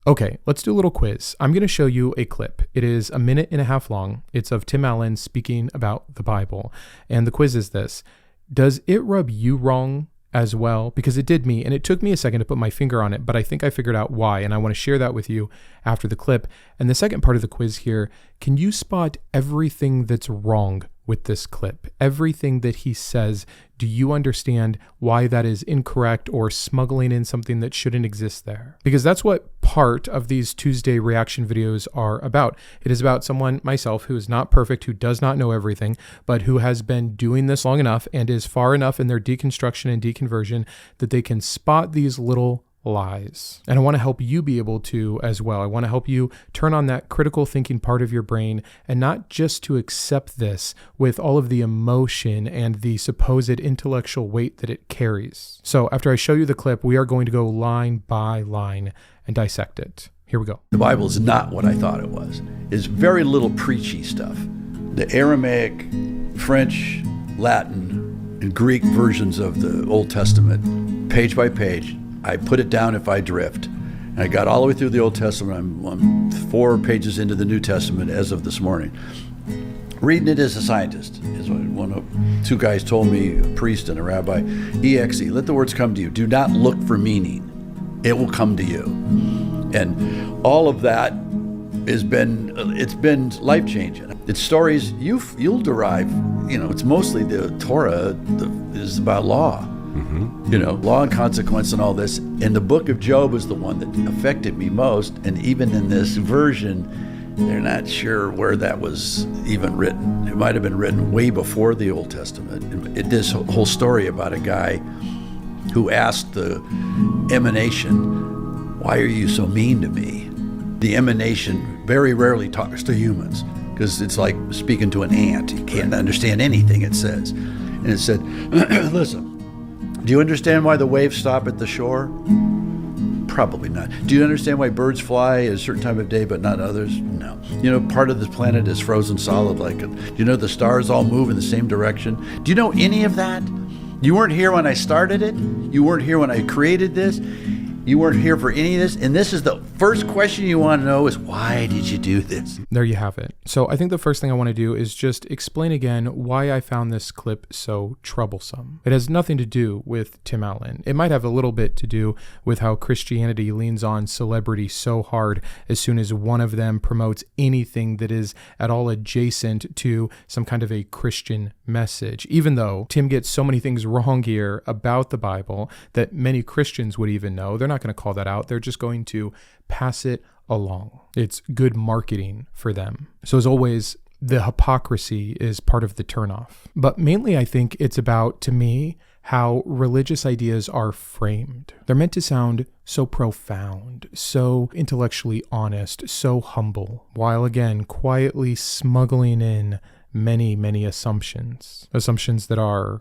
Okay, let's do a little quiz. I'm going to show you a clip. It is 1.5 minutes long. It's of Tim Allen speaking about the Bible. And the quiz is this: does it rub you wrong as well? Because it did me, and it took me a second to put my finger on it, but I think I figured out why, and I want to share that with you after the clip. And the second part of the quiz here, can you spot everything that's wrong with this clip? Everything that he says, do you understand why that is incorrect or smuggling in something that shouldn't exist there? Because that's what part of these Tuesday reaction videos are about. It is about someone, myself, who is not perfect, who does not know everything, but who has been doing this long enough and is far enough in their deconstruction and deconversion that they can spot these little lies. And I want to help you be able to as well. I want to help you turn on that critical thinking part of your brain, and not just to accept this with all of the emotion and the supposed intellectual weight that it carries. So after I show you the clip, we are going to go line by line and dissect it. Here we go. The Bible is not what I thought it was. It's very little preachy stuff. The Aramaic, French, Latin, and Greek versions of the Old Testament, page by page, I put it down if I drift. And I got all the way through the Old Testament. I'm 4 pages into the New Testament as of this morning. Reading it as a scientist is what 2 guys told me, a priest and a rabbi. EXE, let the words come to you. Do not look for meaning. It will come to you. And all of that it's been life-changing. It's stories you'll derive, it's mostly the Torah is about law. Mm-hmm. Law and consequence and all this. And the book of Job is the one that affected me most. And even in this version, they're not sure where that was even written. It might have been written way before the Old Testament. This whole story about a guy who asked the emanation, "Why are you so mean to me?" The emanation very rarely talks to humans because it's like speaking to an ant. You can't understand anything it says. And it said, listen, do you understand why the waves stop at the shore? Probably not. Do you understand why birds fly at a certain time of day but not others? No. Part of the planet is frozen solid do you know the stars all move in the same direction? Do you know any of that? You weren't here when I started it. You weren't here when I created this. You weren't here for any of this. And this is the first question you want to know is, why did you do this? There you have it. So I think the first thing I want to do is just explain again why I found this clip so troublesome. It has nothing to do with Tim Allen. It might have a little bit to do with how Christianity leans on celebrity so hard as soon as one of them promotes anything that is at all adjacent to some kind of a Christian message. Even though Tim gets so many things wrong here about the Bible that many Christians would even know, they're not going to call that out. They're just going to pass it along. It's good marketing for them. So as always, the hypocrisy is part of the turnoff. But mainly I think it's about, to me, how religious ideas are framed. They're meant to sound so profound, so intellectually honest, so humble, while again, quietly smuggling in many, many assumptions that are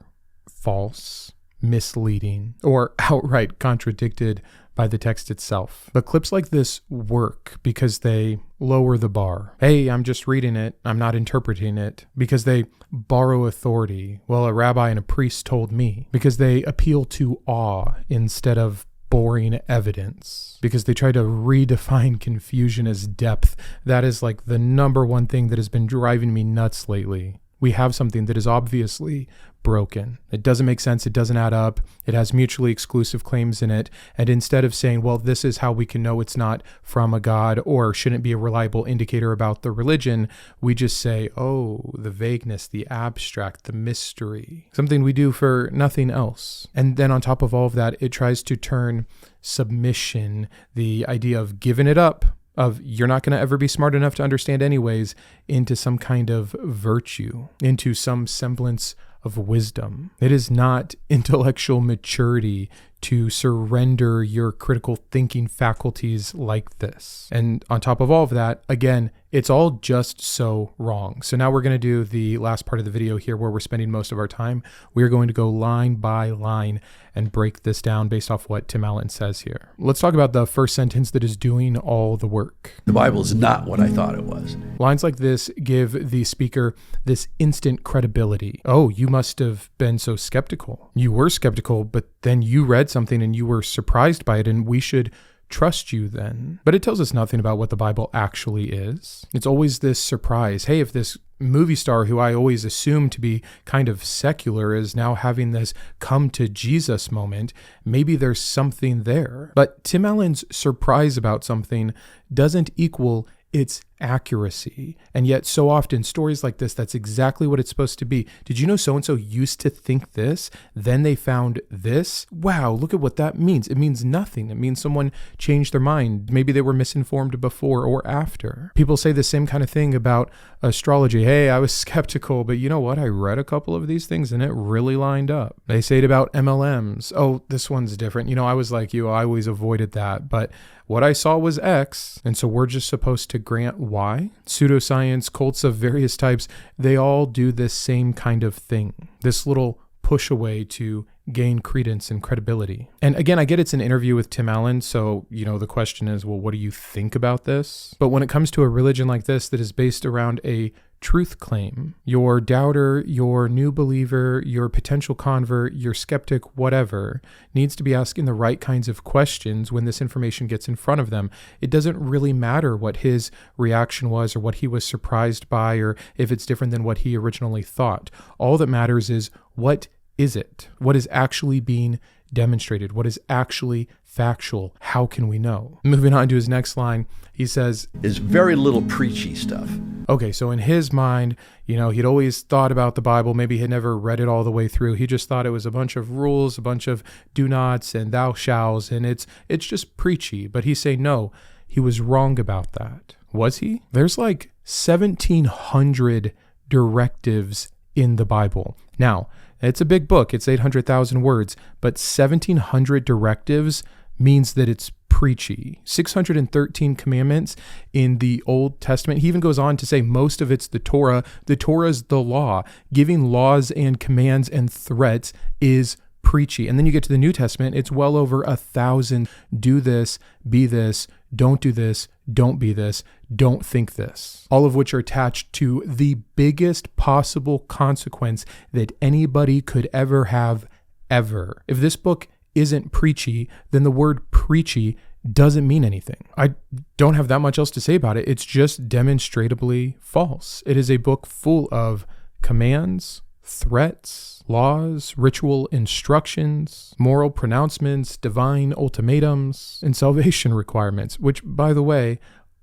false, misleading, or outright contradicted by the text itself. But clips like this work because they lower the bar. Hey, I'm just reading it. I'm not interpreting it. Because they borrow authority. Well, a rabbi and a priest told me. Because they appeal to awe instead of boring evidence. Because they try to redefine confusion as depth. That is like the number one thing that has been driving me nuts lately. We have something that is obviously broken. It doesn't make sense. It doesn't add up. It has mutually exclusive claims in it. And instead of saying, well, this is how we can know it's not from a God or shouldn't be a reliable indicator about the religion, we just say, oh, the vagueness, the abstract, the mystery, something we do for nothing else. And then on top of all of that, it tries to turn submission, the idea of giving it up, of you're not going to ever be smart enough to understand anyways, into some kind of virtue, into some semblance of wisdom. It is not intellectual maturity to surrender your critical thinking faculties like this. And on top of all of that, again, it's all just so wrong. So now we're going to do the last part of the video here where we're spending most of our time. We're going to go line by line and break this down based off what Tim Allen says here. Let's talk about the first sentence that is doing all the work. The Bible is not what I thought it was. Lines like this give the speaker this instant credibility. Oh, you must have been so skeptical. You were skeptical, but then you read something and you were surprised by it, and we should trust you then? But it tells us nothing about what the Bible actually is. It's always this surprise. Hey, if this movie star who I always assumed to be kind of secular is now having this come to Jesus moment, maybe there's something there. But Tim Allen's surprise about something doesn't equal its accuracy. And yet so often stories like this, that's exactly what it's supposed to be. Did you know so-and-so used to think this? Then they found this? Wow, look at what that means. It means nothing. It means someone changed their mind. Maybe they were misinformed before or after. People say the same kind of thing about astrology. Hey, I was skeptical, but you know what? I read a couple of these things and it really lined up. They say it about MLMs. Oh, this one's different. You know, I was like you, I always avoided that. But what I saw was X, and so we're just supposed to grant Y. Pseudoscience, cults of various types, they all do this same kind of thing. This little push away to gain credence and credibility. And again, I get it's an interview with Tim Allen, so, you know, the question is, well, what do you think about this? But when it comes to a religion like this that is based around a truth claim, your doubter, your new believer, your potential convert, your skeptic, whatever, needs to be asking the right kinds of questions when this information gets in front of them. It doesn't really matter what his reaction was or what he was surprised by or if it's different than what he originally thought. All that matters is, what is it? What is actually being demonstrated? What is actually factual? How can we know? Moving on to his next line, he says, is very little preachy stuff. Okay, so in his mind, you know, he'd always thought about the Bible. Maybe he'd never read it all the way through. He just thought it was a bunch of rules, a bunch of do nots and thou shalls, and it's just preachy. But he's saying, no, he was wrong about that. Was he? There's like 1,700 directives in the Bible. Now, it's a big book. It's 800,000 words, but 1,700 directives means that it's preachy. 613 commandments in the Old Testament. He even goes on to say most of it's the Torah. The Torah is the law. Giving laws and commands and threats is preachy. And then you get to the New Testament, it's well over 1,000. Do this, be this, don't do this, don't be this, don't think this. All of which are attached to the biggest possible consequence that anybody could ever have, ever. If this book isn't preachy, then the word preachy doesn't mean anything. I don't have that much else to say about it. It's just demonstrably false. It is a book full of commands, threats, laws, ritual instructions, moral pronouncements, divine ultimatums, and salvation requirements, which, by the way,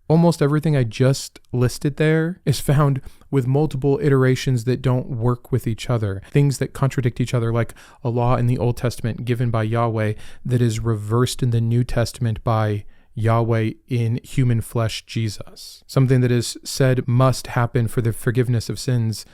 almost everything I just listed there is found with multiple iterations that don't work with each other. Things that contradict each other, like a law in the Old Testament given by Yahweh that is reversed in the New Testament by Yahweh in human flesh Jesus. Something that is said must happen for the forgiveness of sins.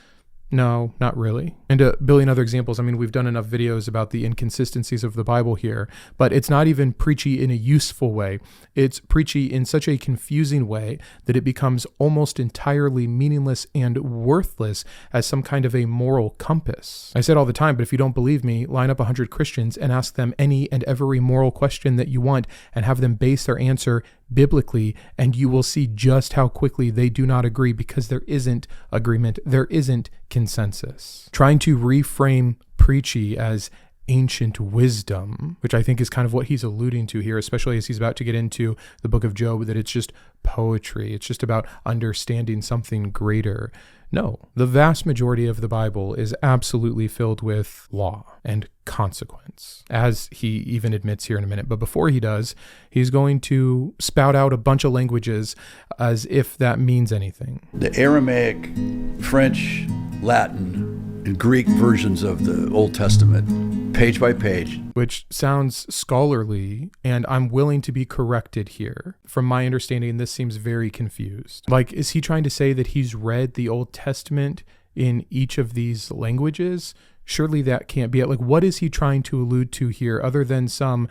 No, not really. And a billion other examples. I mean, we've done enough videos about the inconsistencies of the Bible here, but it's not even preachy in a useful way. It's preachy in such a confusing way that it becomes almost entirely meaningless and worthless as some kind of a moral compass. I say it all the time, but if you don't believe me, line up 100 Christians and ask them any and every moral question that you want and have them base their answer biblically, and you will see just how quickly they do not agree because there isn't agreement, there isn't consensus. Trying to reframe preachy as ancient wisdom, which I think is kind of what he's alluding to here, especially as he's about to get into the book of Job, that it's just poetry. It's just about understanding something greater. No, the vast majority of the Bible is absolutely filled with law and consequence, as he even admits here in a minute. But before he does, he's going to spout out a bunch of languages as if that means anything. The Aramaic, French, Latin, and Greek versions of the Old Testament, page by page. Which sounds scholarly, and I'm willing to be corrected here. From my understanding, this seems very confused. Like, is he trying to say that he's read the Old Testament in each of these languages? Surely that can't be it. Like, what is he trying to allude to here other than some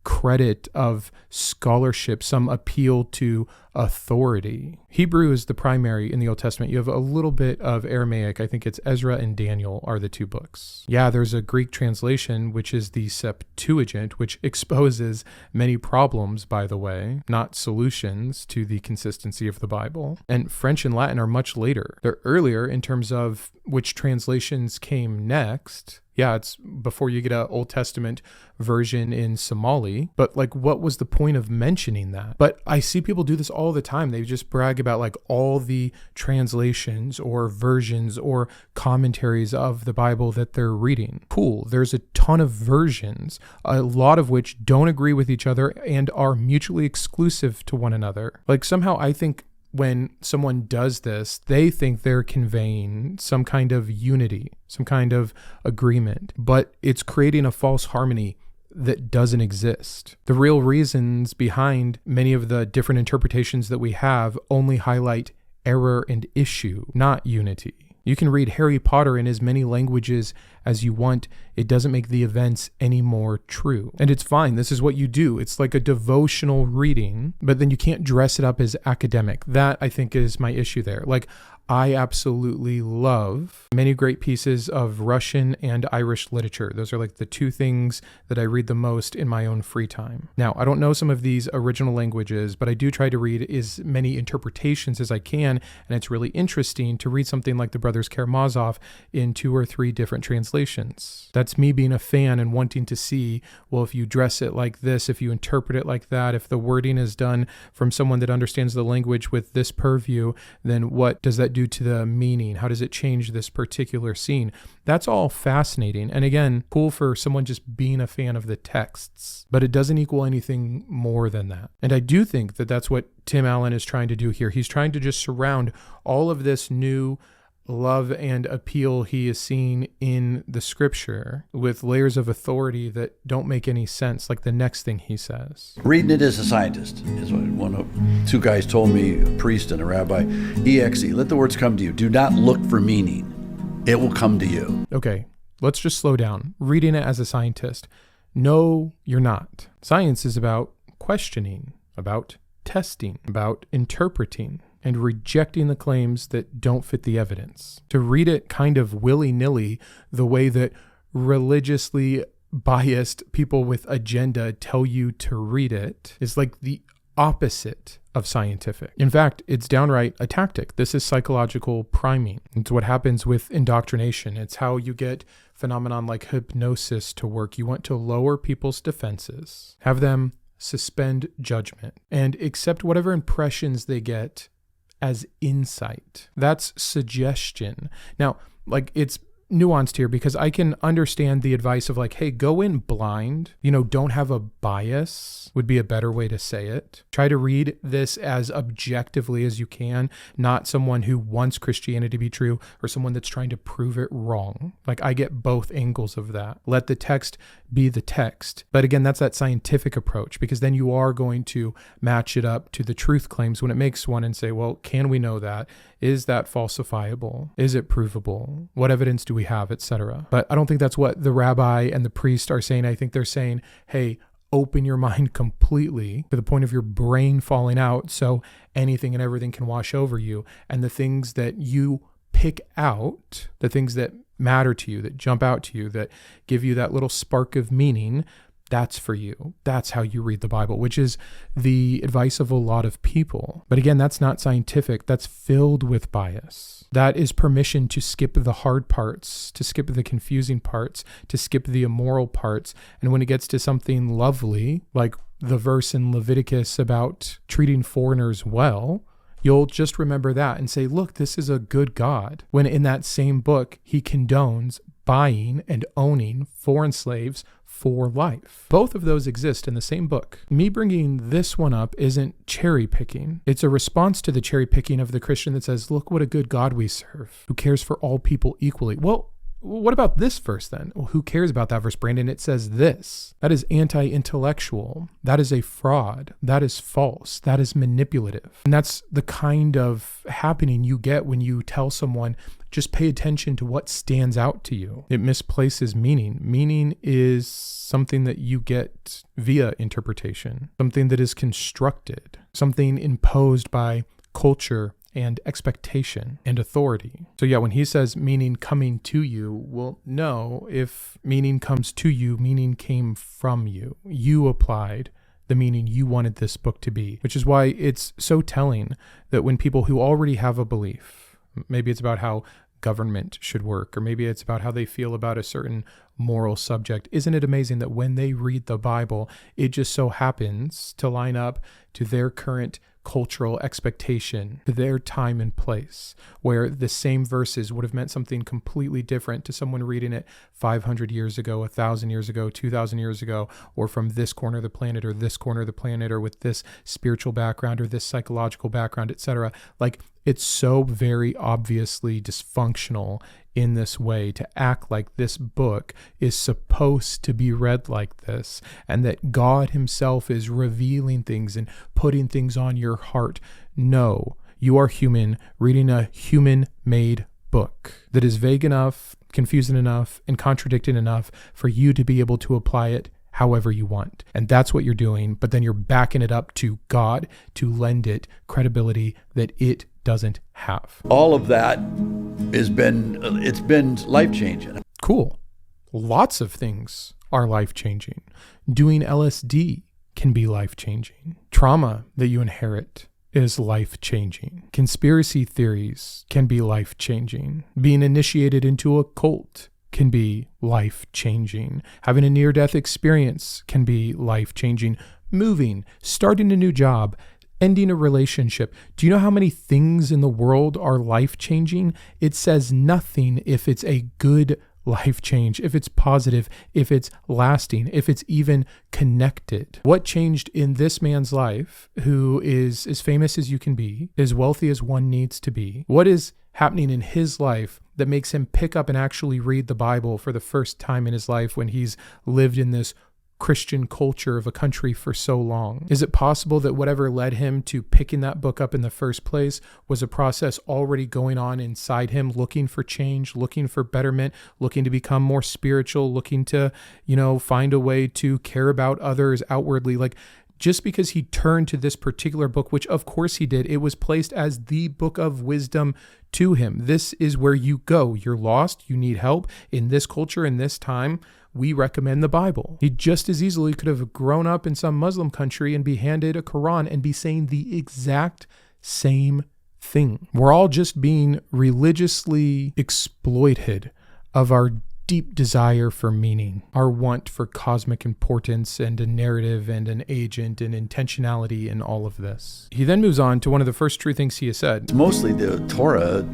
credit of scholarship, some appeal to authority? Hebrew is the primary in the Old Testament. You have a little bit of Aramaic. I think it's Ezra and Daniel are the two books. Yeah, there's a Greek translation, which is the Septuagint, which exposes many problems, by the way, not solutions to the consistency of the Bible. And French and Latin are much later. They're earlier in terms of which translations came next. Yeah, it's before you get an Old Testament version in Somali. But like, what was the point of mentioning that? But I see people do this all the time. They just brag about like all the translations or versions or commentaries of the Bible that they're reading. Cool. There's a ton of versions, a lot of which don't agree with each other and are mutually exclusive to one another. Like somehow I think when someone does this, they think they're conveying some kind of unity, some kind of agreement, but it's creating a false harmony that doesn't exist. The real reasons behind many of the different interpretations that we have only highlight error and issue, not unity. You can read Harry Potter in as many languages as you want. It doesn't make the events any more true. And it's fine. This is what you do. It's like a devotional reading, but then you can't dress it up as academic. That, I think, is my issue there. Like, I absolutely love many great pieces of Russian and Irish literature. Those are like the two things that I read the most in my own free time. Now, I don't know some of these original languages, but I do try to read as many interpretations as I can, and it's really interesting to read something like the Brothers Karamazov in 2 or 3 different translations. That's me being a fan and wanting to see, well, if you dress it like this, if you interpret it like that, if the wording is done from someone that understands the language with this purview, then what does that do to the meaning? How does it change this particular scene? That's all fascinating. And again, cool for someone just being a fan of the texts, but it doesn't equal anything more than that. And I do think that that's what Tim Allen is trying to do here. He's trying to just surround all of this new love and appeal he is seeing in the scripture with layers of authority that don't make any sense, like the next thing he says. Reading it as a scientist is what 2 guys told me, a priest and a rabbi. EXE, let the words come to you. Do not look for meaning. It will come to you. Okay, let's just slow down. Reading it as a scientist. No, you're not. Science is about questioning, about testing, about interpreting, and rejecting the claims that don't fit the evidence. To read it kind of willy-nilly, the way that religiously biased people with agenda tell you to read it, is like the opposite of scientific. In fact, it's downright a tactic. This is psychological priming. It's what happens with indoctrination. It's how you get phenomenon like hypnosis to work. You want to lower people's defenses, have them suspend judgment, and accept whatever impressions they get as insight. That's suggestion. Now, like, it's nuanced here because I can understand the advice of like, hey, go in blind, don't have a bias would be a better way to say it. Try to read this as objectively as you can, not someone who wants Christianity to be true or someone that's trying to prove it wrong. Like, I get both angles of that. Let the text be the text. But again, that's that scientific approach, because then you are going to match it up to the truth claims when it makes one and say, well, can we know that? Is that falsifiable? Is it provable? What evidence do we have, etc.? But I don't think that's what the rabbi and the priest are saying. I think they're saying, hey, open your mind completely to the point of your brain falling out so anything and everything can wash over you. And the things that you pick out, the things that matter to you, that jump out to you, that give you that little spark of meaning, that's for you. That's how you read the Bible, which is the advice of a lot of people. But again, that's not scientific. That's filled with bias. That is permission to skip the hard parts, to skip the confusing parts, to skip the immoral parts. And when it gets to something lovely, like the verse in Leviticus about treating foreigners well, you'll just remember that and say, look, this is a good God. When in that same book, he condones buying and owning foreign slaves for life. Both of those exist in the same book. Me bringing this one up isn't cherry picking. It's a response to the cherry picking of the Christian that says, look what a good God we serve, who cares for all people equally. Well, what about this verse then? Well, who cares about that verse, Brandon? It says this. That is anti-intellectual. That is a fraud. That is false. That is manipulative. And that's the kind of happening you get when you tell someone, just pay attention to what stands out to you. It misplaces meaning. Meaning is something that you get via interpretation, something that is constructed, something imposed by culture and expectation and authority. So yeah, when he says meaning coming to you, well, no, if meaning comes to you, meaning came from you. You applied the meaning you wanted this book to be, which is why it's so telling that when people who already have a belief, maybe it's about how government should work, or maybe it's about how they feel about a certain moral subject. Isn't it amazing that when they read the Bible, it just so happens to line up to their current cultural expectation, to their time and place, where the same verses would have meant something completely different to someone reading it 500 years ago, 1,000 years ago, 2,000 years ago, or from this corner of the planet or this corner of the planet, or with this spiritual background or this psychological background, etc. Like, it's so very obviously dysfunctional in this way to act like this book is supposed to be read like this, and that God himself is revealing things and putting things on your heart. No, you are human reading a human-made book that is vague enough, confusing enough, and contradicting enough for you to be able to apply it however you want. And that's what you're doing, but then you're backing it up to God to lend it credibility that it doesn't have. All of that it's been life-changing. Cool. Lots of things are life-changing. Doing LSD can be life-changing. Trauma that you inherit is life-changing. Conspiracy theories can be life-changing. Being initiated into a cult can be life-changing. Having a near-death experience can be life-changing. Moving, starting a new job, ending a relationship. Do you know how many things in the world are life-changing? It says nothing if it's a good life change, if it's positive, if it's lasting, if it's even connected. What changed in this man's life, who is as famous as you can be, as wealthy as one needs to be? What is happening in his life that makes him pick up and actually read the Bible for the first time in his life when he's lived in this Christian culture of a country for so long? Is it possible that whatever led him to picking that book up in the first place was a process already going on inside him, looking for change, looking for betterment, looking to become more spiritual, looking to, find a way to care about others outwardly? Like, just because he turned to this particular book, which of course he did, it was placed as the book of wisdom to him. This is where you go. You're lost. You need help in this culture, in this time. We recommend the Bible. He just as easily could have grown up in some Muslim country and be handed a Quran and be saying the exact same thing. We're all just being religiously exploited of our deep desire for meaning, our want for cosmic importance and a narrative and an agent and intentionality in all of this. He then moves on to one of the first true things he has said. Mostly the Torah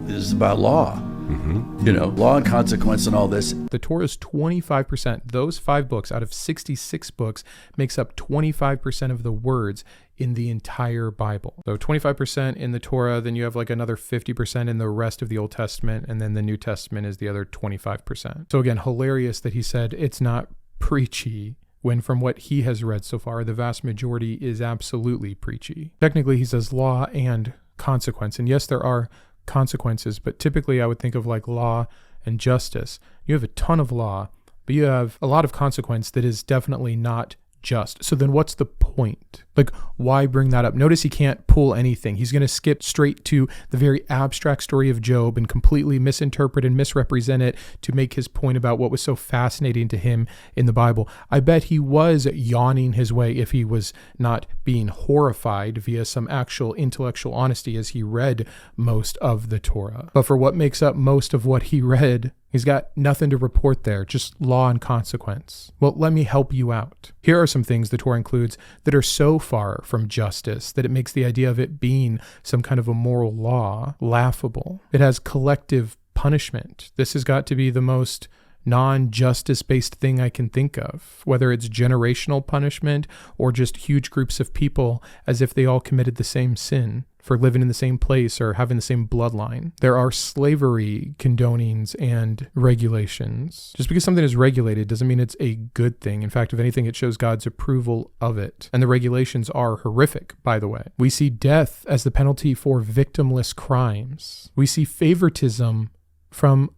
is about law. Mm-hmm. Law and consequence and all this. The Torah is 25%. Those 5 books out of 66 books makes up 25% of the words in the entire Bible. So 25% in the Torah, then you have like another 50% in the rest of the Old Testament, and then the New Testament is the other 25%. So again, hilarious that he said it's not preachy, when from what he has read so far, the vast majority is absolutely preachy. Technically, he says law and consequence. And yes, there are consequences, but typically I would think of like law and justice. You have a ton of law, but you have a lot of consequence that is definitely not just. So then what's the point? Like, why bring that up? Notice he can't pull anything. He's going to skip straight to the very abstract story of Job and completely misinterpret and misrepresent it to make his point about what was so fascinating to him in the Bible. I bet he was yawning his way if he was not being horrified via some actual intellectual honesty as he read most of the Torah. But for what makes up most of what he read, he's got nothing to report there, just law and consequence. Well, let me help you out. Here are some things the Torah includes that are so far from justice that it makes the idea of it being some kind of a moral law laughable. It has collective punishment. This has got to be the most non-justice-based thing I can think of, whether it's generational punishment or just huge groups of people as if they all committed the same sin for living in the same place or having the same bloodline. There are slavery condonings and regulations. Just because something is regulated doesn't mean it's a good thing. In fact, if anything, it shows God's approval of it. And the regulations are horrific, by the way. We see death as the penalty for victimless crimes. We see favoritism from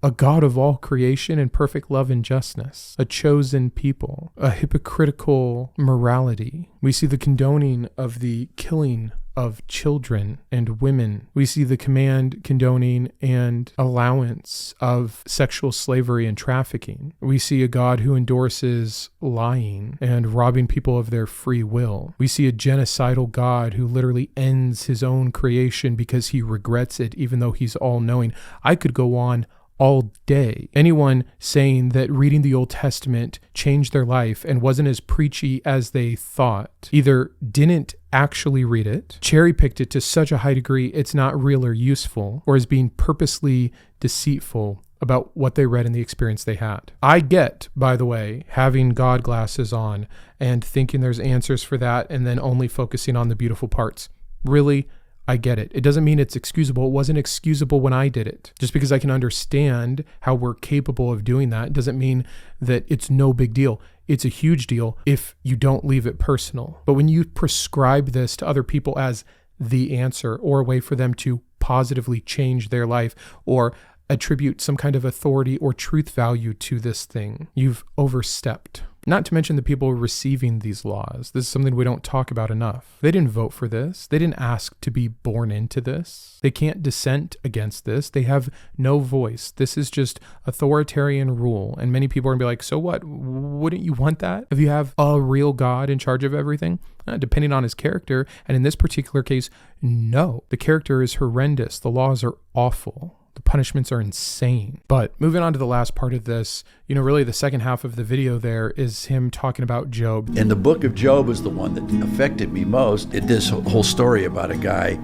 a God of all creation and perfect love and justness, a chosen people, a hypocritical morality. We see the condoning of the killing of children and women. We see the command, condoning, and allowance of sexual slavery and trafficking. We see a God who endorses lying and robbing people of their free will. We see a genocidal God who literally ends his own creation because he regrets it, even though he's all-knowing. I could go on all day. Anyone saying that reading the Old Testament changed their life and wasn't as preachy as they thought either didn't actually read it, cherry-picked it to such a high degree it's not real or useful, or is being purposely deceitful about what they read and the experience they had. I get, by the way, having God glasses on and thinking there's answers for that and then only focusing on the beautiful parts. Really, I get it. It doesn't mean it's excusable. It wasn't excusable when I did it. Just because I can understand how we're capable of doing that doesn't mean that it's no big deal. It's a huge deal if you don't leave it personal. But when you prescribe this to other people as the answer or a way for them to positively change their life or attribute some kind of authority or truth value to this thing, you've overstepped. Not to mention the people receiving these laws. This is something we don't talk about enough. They didn't vote for this. They didn't ask to be born into this. They can't dissent against this. They have no voice. This is just authoritarian rule. And many people are going to be like, so what? Wouldn't you want that? If you have a real God in charge of everything? Depending on his character. And in this particular case, no. The character is horrendous. The laws are awful. The punishments are insane. But moving on to the last part of this, really the second half of the video there is him talking about Job. And the book of Job is the one that affected me most. This whole story about a guy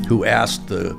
who asked the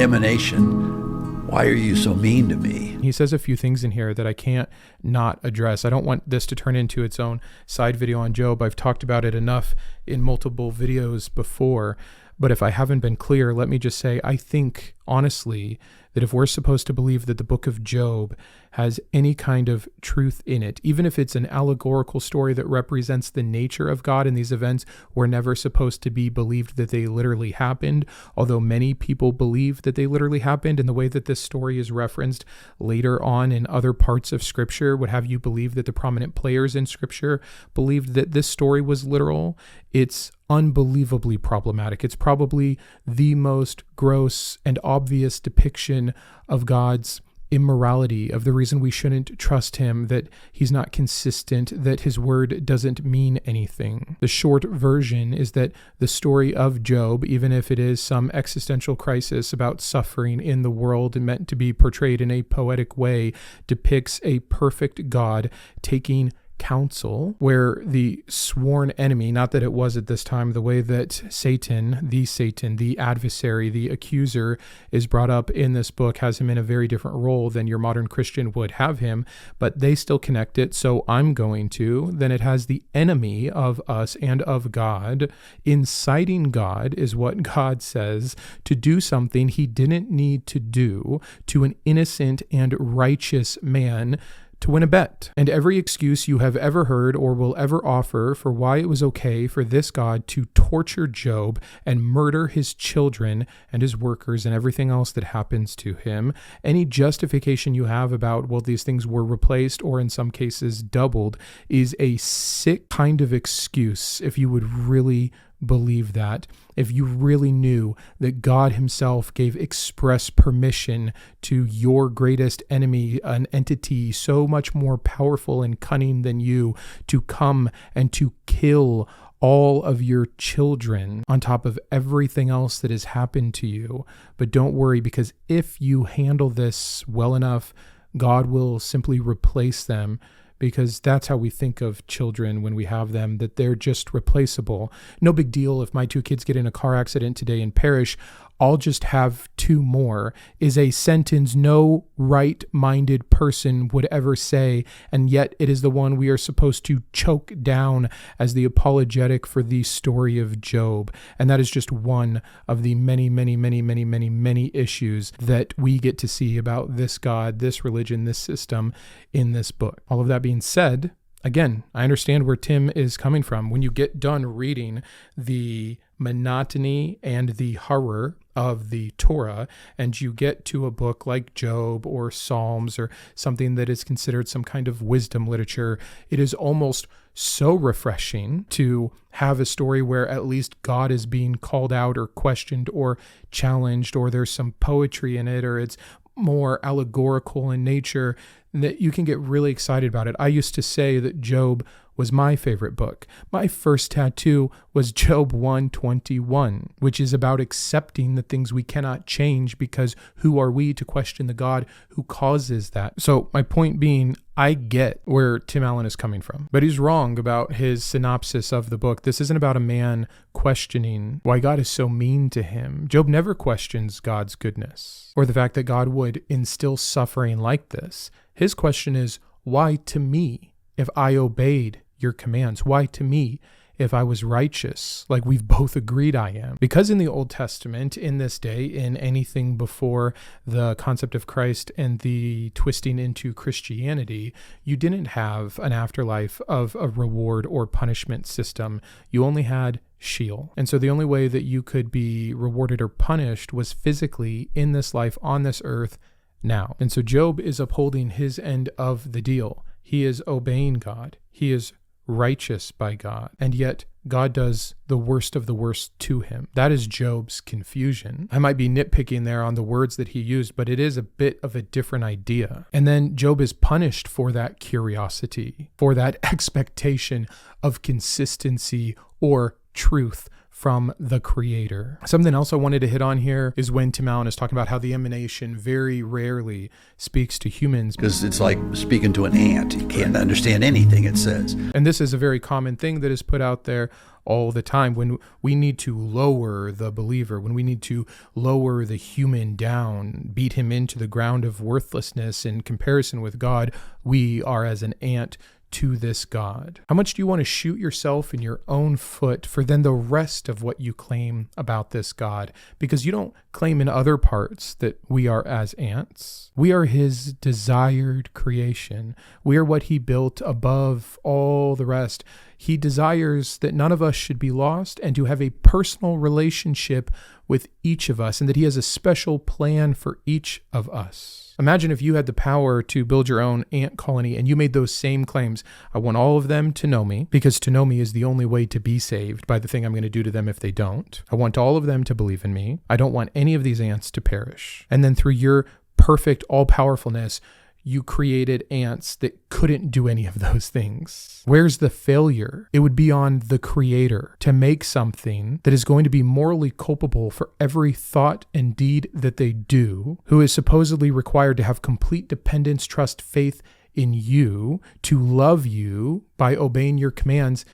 emanation, why are you so mean to me? He says a few things in here that I can't not address. I don't want this to turn into its own side video on Job. I've talked about it enough in multiple videos before. But if I haven't been clear, let me just say, I think, honestly, that if we're supposed to believe that the book of Job has any kind of truth in it, even if it's an allegorical story that represents the nature of God in these events, we're never supposed to be believed that they literally happened, although many people believe that they literally happened, and the way that this story is referenced later on in other parts of Scripture would have you believe that the prominent players in Scripture believed that this story was literal. It's unbelievably problematic. It's probably the most gross and obvious depiction of God's immorality, of the reason we shouldn't trust him, that he's not consistent, that his word doesn't mean anything. The short version is that the story of Job, even if it is some existential crisis about suffering in the world and meant to be portrayed in a poetic way, depicts a perfect God taking counsel where the sworn enemy, not that it was at this time, the way that Satan, the adversary, the accuser is brought up in this book has him in a very different role than your modern Christian would have him, but they still connect it. So I'm going to, then it has the enemy of us and of God. Inciting God is what God says to do something he didn't need to do to an innocent and righteous man to win a bet. And every excuse you have ever heard or will ever offer for why it was okay for this God to torture Job and murder his children and his workers and everything else that happens to him, any justification you have about, well, these things were replaced or in some cases doubled, is a sick kind of excuse if you would really believe that, if you really knew that God himself gave express permission to your greatest enemy, an entity so much more powerful and cunning than you, to come and to kill all of your children on top of everything else that has happened to you. But don't worry, because if you handle this well enough, God will simply replace them, because that's how we think of children when we have them, that they're just replaceable. No big deal if my 2 kids get in a car accident today and perish. I'll just have 2 more, is a sentence no right-minded person would ever say, and yet it is the one we are supposed to choke down as the apologetic for the story of Job. And that is just one of the many, many, many, many, many, many issues that we get to see about this God, this religion, this system in this book. All of that being said, again, I understand where Tim is coming from. When you get done reading the monotony and the horror of the Torah and you get to a book like Job or Psalms or something that is considered some kind of wisdom literature, it is almost so refreshing to have a story where at least God is being called out or questioned or challenged, or there's some poetry in it, or it's more allegorical in nature, that you can get really excited about it. I used to say that Job was my favorite book. My first tattoo was Job 1:21, which is about accepting the things we cannot change, because who are we to question the God who causes that? So my point being, I get where Tim Allen is coming from, but he's wrong about his synopsis of the book. This isn't about a man questioning why God is so mean to him. Job never questions God's goodness or the fact that God would instill suffering like this. His question is, why to me if I obeyed your commands? Why to me if I was righteous, like we've both agreed I am? Because in the Old Testament, in this day, in anything before the concept of Christ and the twisting into Christianity, you didn't have an afterlife of a reward or punishment system. You only had Sheol. And so the only way that you could be rewarded or punished was physically in this life on this earth now. And so Job is upholding his end of the deal. He is obeying God. He is righteous by God. And yet God does the worst of the worst to him. That is Job's confusion. I might be nitpicking there on the words that he used, but it is a bit of a different idea. And then Job is punished for that curiosity, for that expectation of consistency or truth from the Creator. Something else I wanted to hit on here is when Tim Allen is talking about how the emanation very rarely speaks to humans. Because it's like speaking to an ant. You can't understand anything it says. And this is a very common thing that is put out there all the time when we need to lower the believer, when we need to lower the human down, beat him into the ground of worthlessness in comparison with God. We are as an ant to this God. How much do you want to shoot yourself in your own foot for then the rest of what you claim about this God? Because you don't claim in other parts that we are as ants. We are his desired creation. We are what he built above all the rest. He desires that none of us should be lost and to have a personal relationship with each of us, and that he has a special plan for each of us. Imagine if you had the power to build your own ant colony and you made those same claims. I want all of them to know me, because to know me is the only way to be saved by the thing I'm going to do to them if they don't. I want all of them to believe in me. I don't want any of these ants to perish. And then through your perfect all-powerfulness, you created ants that couldn't do any of those things. Where's the failure? It would be on the Creator to make something that is going to be morally culpable for every thought and deed that they do, who is supposedly required to have complete dependence, trust, faith in you, to love you by obeying your commands,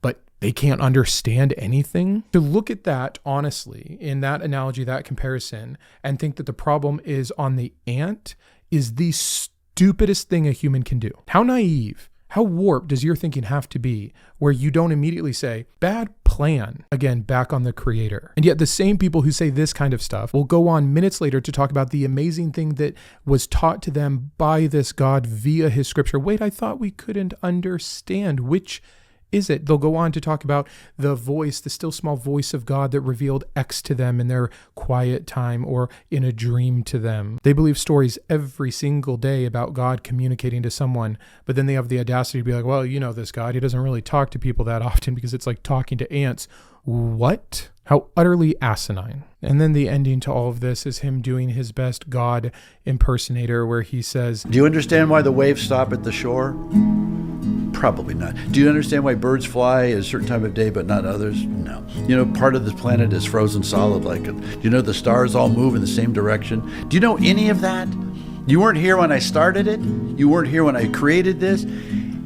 but they can't understand anything. To look at that honestly, in that analogy, that comparison, and think that the problem is on the ant is the stupidest thing a human can do. How naive, how warped does your thinking have to be where you don't immediately say, bad plan, again, back on the Creator? And yet the same people who say this kind of stuff will go on minutes later to talk about the amazing thing that was taught to them by this God via his scripture. Wait, I thought we couldn't understand. Which is it? They'll go on to talk about the voice, the still small voice of God that revealed X to them in their quiet time or in a dream to them. They believe stories every single day about God communicating to someone, but then they have the audacity to be like, well, you know this God, he doesn't really talk to people that often because it's like talking to ants. What? How utterly asinine. And then the ending to all of this is him doing his best God impersonator where he says, do you understand why the waves stop at the shore? Probably not. Do you understand why birds fly at a certain time of day but not others? No. You know, part of this planet is frozen solid like it. Do you know the stars all move in the same direction? Do you know any of that? You weren't here when I started it. You weren't here when I created this.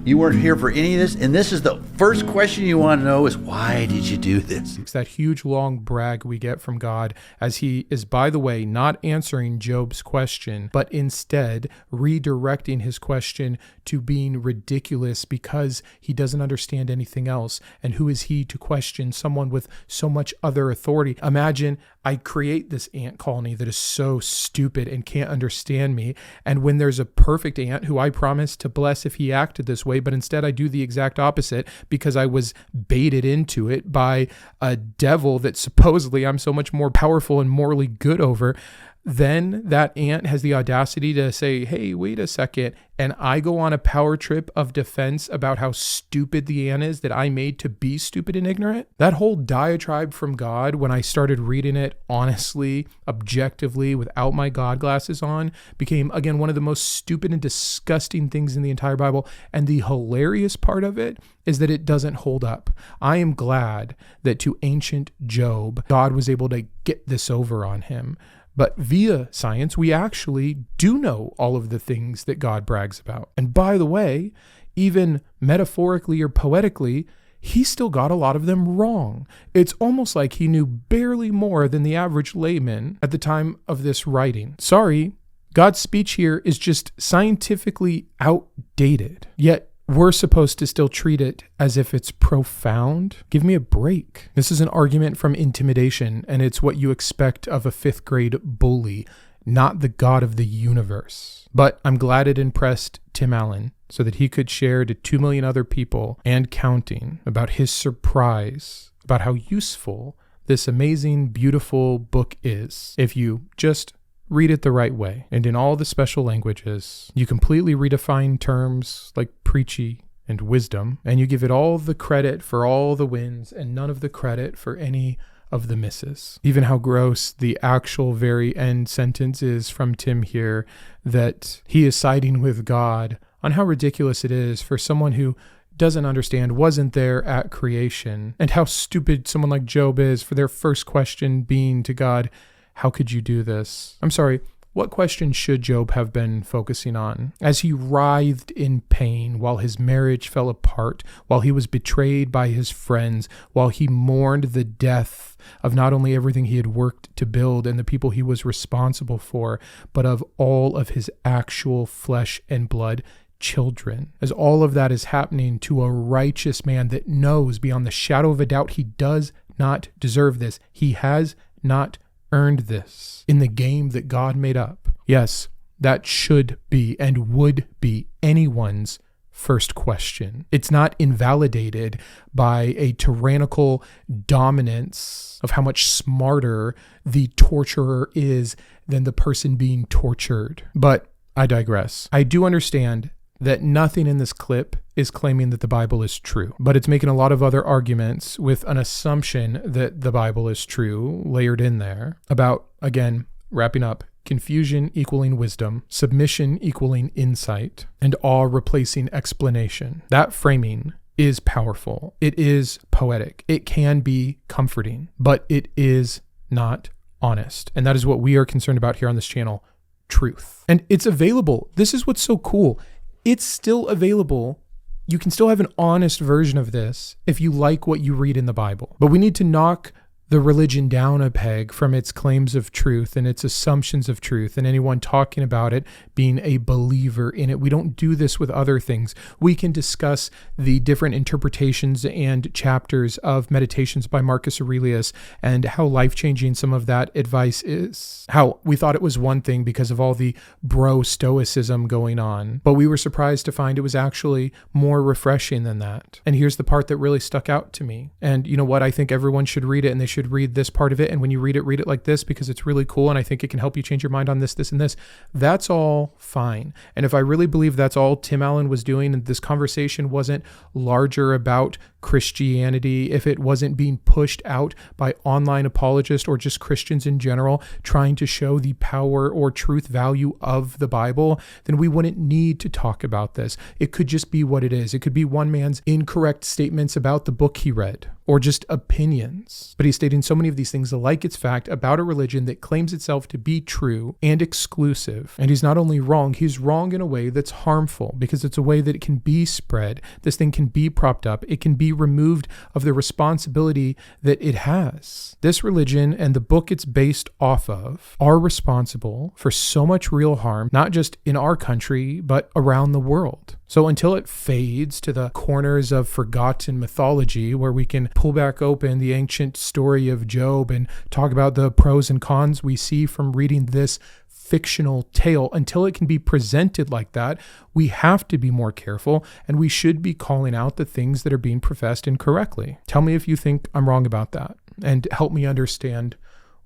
You weren't here for any of this. And this is the first question you want to know is, why did you do this? It's that huge long brag we get from God as he is, by the way, not answering Job's question, but instead redirecting his question to being ridiculous because he doesn't understand anything else. And who is he to question someone with so much other authority? Imagine I create this ant colony that is so stupid and can't understand me. And when there's a perfect ant who I promise to bless if he acted this way, but instead I do the exact opposite because I was baited into it by a devil that supposedly I'm so much more powerful and morally good over, then that ant has the audacity to say, hey, wait a second. And I go on a power trip of defense about how stupid the ant is that I made to be stupid and ignorant. That whole diatribe from God, when I started reading it honestly, objectively, without my God glasses on, became, again, one of the most stupid and disgusting things in the entire Bible. And the hilarious part of it is that it doesn't hold up. I am glad that to ancient Job, God was able to get this over on him. But via science, we actually do know all of the things that God brags about. And by the way, even metaphorically or poetically, he still got a lot of them wrong. It's almost like he knew barely more than the average layman at the time of this writing. Sorry, God's speech here is just scientifically outdated. Yet, we're supposed to still treat it as if it's profound. Give me a break. This is an argument from intimidation, and it's what you expect of a 5th grade bully, not the God of the universe. But I'm glad it impressed Tim Allen so that he could share to 2 million other people and counting about his surprise, about how useful this amazing, beautiful book is if you just read it the right way. And in all the special languages, you completely redefine terms like preachy and wisdom, and you give it all the credit for all the wins and none of the credit for any of the misses. Even how gross the actual very end sentence is from Tim here, that he is siding with God on how ridiculous it is for someone who doesn't understand, wasn't there at creation, and how stupid someone like Job is for their first question being to God, how could you do this? I'm sorry, what question should Job have been focusing on? As he writhed in pain while his marriage fell apart, while he was betrayed by his friends, while he mourned the death of not only everything he had worked to build and the people he was responsible for, but of all of his actual flesh and blood children. As all of that is happening to a righteous man that knows beyond the shadow of a doubt he does not deserve this. He has not earned this in the game that God made up. Yes, that should be and would be anyone's first question. It's not invalidated by a tyrannical dominance of how much smarter the torturer is than the person being tortured. But I digress. I do understand that nothing in this clip is claiming that the Bible is true, but it's making a lot of other arguments with an assumption that the Bible is true layered in there about, again, wrapping up, confusion equaling wisdom, submission equaling insight, and awe replacing explanation. That framing is powerful. It is poetic. It can be comforting, but it is not honest. And that is what we are concerned about here on this channel, truth. And it's available. This is what's so cool. It's still available. You can still have an honest version of this if you like what you read in the Bible. But we need to knock the religion down a peg from its claims of truth and its assumptions of truth and anyone talking about it being a believer in it. We don't do this with other things. We can discuss the different interpretations and chapters of Meditations by Marcus Aurelius and how life-changing some of that advice is. How we thought it was one thing because of all the bro-stoicism going on, but we were surprised to find it was actually more refreshing than that. And here's the part that really stuck out to me. And you know what? I think everyone should read it, and they should read this part of it. And when you read it like this because it's really cool and I think it can help you change your mind on this, this, and this. That's all fine. And if I really believe that's all Tim Allen was doing and this conversation wasn't larger about Christianity, if it wasn't being pushed out by online apologists or just Christians in general trying to show the power or truth value of the Bible, then we wouldn't need to talk about this. It could just be what it is. It could be one man's incorrect statements about the book he read or just opinions. But he's stating so many of these things like it's fact about a religion that claims itself to be true and exclusive. And he's not only wrong, he's wrong in a way that's harmful because it's a way that it can be spread. This thing can be propped up. It can be be removed of the responsibility that it has. This religion and the book it's based off of are responsible for so much real harm, not just in our country, but around the world. So until it fades to the corners of forgotten mythology where we can pull back open the ancient story of Job and talk about the pros and cons we see from reading this fictional tale, until it can be presented like that, we have to be more careful, and we should be calling out the things that are being professed incorrectly. Tell me if you think I'm wrong about that, and help me understand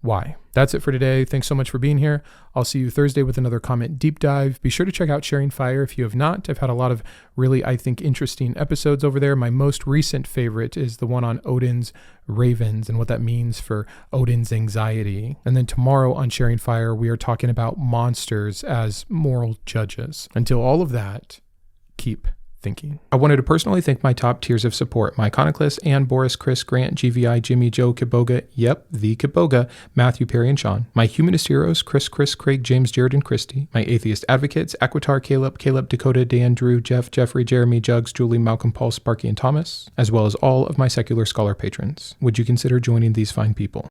why. That's it for today. Thanks so much for being here. I'll see you Thursday with another comment deep dive. Be sure to check out Sharing Fire if you have not. I've had a lot of really, I think, interesting episodes over there. My most recent favorite is the one on Odin's ravens and what that means for Odin's anxiety. And then tomorrow on Sharing Fire, we are talking about monsters as moral judges. Until all of that, keep thinking. I wanted to personally thank my top tiers of support: my Iconoclast, Ann, Boris, Chris, Grant, GVI, Jimmy, Joe, Kitboga, yep, the Kitboga, Matthew, Perry, and Shawn. My Humanist heroes: Chris, Craig, James, Jarrod, and Kristi. My Atheist advocates: Aquitar, Caleb, Dakota, Dan, Drew, Jeff, Jeffrey, Jeremy, Jugs, Julie, Malcolm, Paul, Sparky, and Thomas, as well as all of my secular scholar patrons. Would you consider joining these fine people?